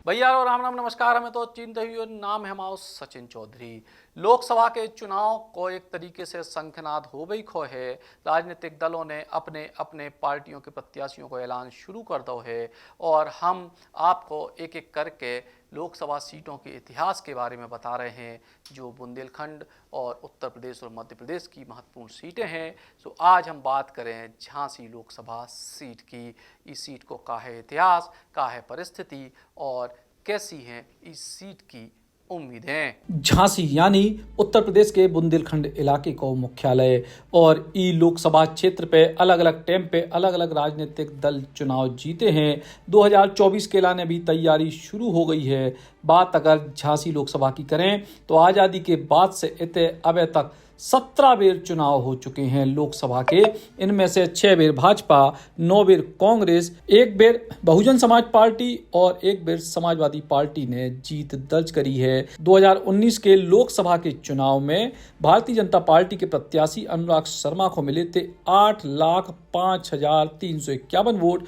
भैया और राम राम नमस्कार। हमें तो चिंता हुई नाम है हमारा सचिन चौधरी। लोकसभा के चुनाव को एक तरीके से शंखनाद हो गई खो है। राजनीतिक दलों ने अपने अपने पार्टियों के प्रत्याशियों को ऐलान शुरू कर दो है और हम आपको एक एक करके लोकसभा सीटों के इतिहास के बारे में बता रहे हैं, जो बुंदेलखंड और उत्तर प्रदेश और मध्य प्रदेश की महत्वपूर्ण सीटें हैं। तो आज हम बात करें झांसी लोकसभा सीट की। इस सीट को का है इतिहास, का है परिस्थिति और कैसी हैं इस सीट की उम्मीदें। झांसी यानी उत्तर प्रदेश के बुंदेलखंड इलाके को मुख्यालय और ई लोकसभा क्षेत्र पे अलग अलग टाइम पे अलग अलग राजनीतिक दल चुनाव जीते हैं। 2024 के लाने भी तैयारी शुरू हो गई है। बात अगर झांसी लोकसभा की करें तो आज़ादी के बाद से अब तक 17 बेर चुनाव हो चुके हैं लोकसभा के। इनमें से 6 बेर भाजपा, 9 बेर कांग्रेस, 1 बेर बहुजन समाज पार्टी और 1 बेर समाजवादी पार्टी ने जीत दर्ज करी है। 2019 के लोकसभा के चुनाव में भारतीय जनता पार्टी के प्रत्याशी अनुराग शर्मा को मिले थे 8,05,351 वोट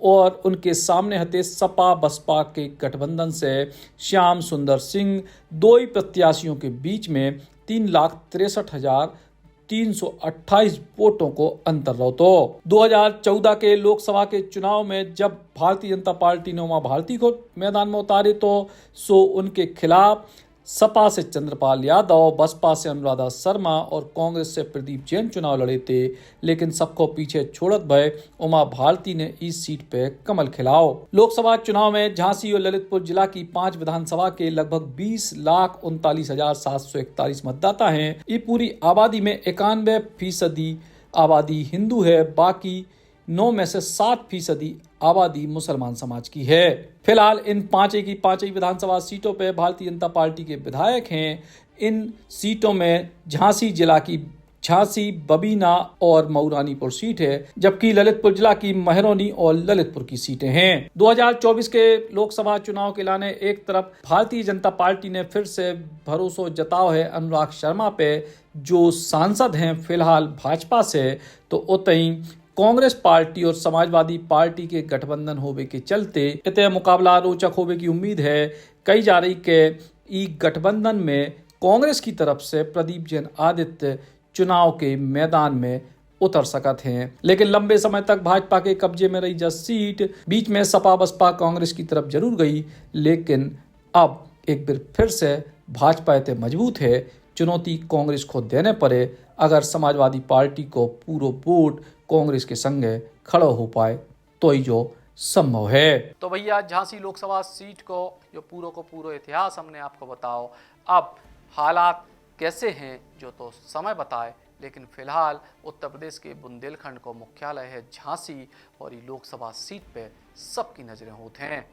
और उनके सामने हते सपा बसपा के गठबंधन से श्याम सुंदर सिंह। दो ही प्रत्याशियों के बीच में 3,63,328 वोटों को अंतर रहो। तो 2014 के लोकसभा के चुनाव में जब भारतीय जनता पार्टी ने उमा भारती को मैदान में उतारे तो उनके खिलाफ सपा से चंद्रपाल यादव, बसपा से अनुराधा शर्मा और कांग्रेस से प्रदीप जैन चुनाव लड़े थे। लेकिन सबको पीछे छोड़त भय उमा भारती ने इस सीट पे कमल खिलाओ। लोकसभा चुनाव में झांसी और ललितपुर जिला की 5 विधानसभा के लगभग 20,39,741 मतदाता हैं। ये पूरी आबादी में 91% आबादी हिंदू है, बाकी 9 में से 7% आबादी मुसलमान समाज की है। फिलहाल इन पांच विधानसभा सीटों पर भारतीय जनता पार्टी के विधायक हैं। इन सीटों में झांसी जिला की झांसी, बबीना और मऊरानीपुर सीट है, जबकि ललितपुर जिला की महरौनी और ललितपुर की सीटें हैं। 2024 के लोकसभा चुनाव के लाने एक तरफ भारतीय जनता पार्टी ने फिर से भरोसा जताओ है अनुराग शर्मा पे, जो सांसद हैं फिलहाल भाजपा से, तो उतई कांग्रेस पार्टी और समाजवादी पार्टी के गठबंधन होवे के चलते इतने मुकाबला रोचक होवे की उम्मीद है। कही जा रही कि ई गठबंधन में कांग्रेस की तरफ से प्रदीप जैन आदित्य चुनाव के मैदान में उतर सकते हैं, लेकिन लंबे समय तक भाजपा के कब्जे में रही जस सीट बीच में सपा बसपा कांग्रेस की तरफ जरूर गई, लेकिन अब एक बार फिर से भाजपा इतने मजबूत है। चुनौती कांग्रेस को देने पड़े अगर समाजवादी पार्टी को पूरा वोट कांग्रेस के संगे खड़ा हो पाए तो ही जो संभव है। तो भैया झांसी लोकसभा सीट को जो पूरा इतिहास हमने आपको बताओ। अब हालात कैसे हैं जो तो समय बताए, लेकिन फिलहाल उत्तर प्रदेश के बुंदेलखंड को मुख्यालय है झांसी और ये लोकसभा सीट पे सबकी नजरें होते हैं।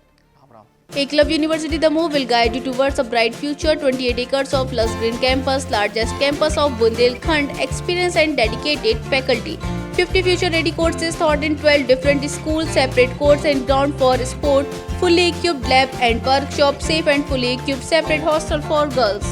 Eklavya University Damoh will guide you towards a bright future. 28 acres of lush green campus, largest campus of Bundelkhand, experienced and dedicated faculty. 50 future-ready courses taught in 12 different schools, separate courts and ground for sport, fully equipped lab and workshop, safe and fully equipped separate hostel for girls.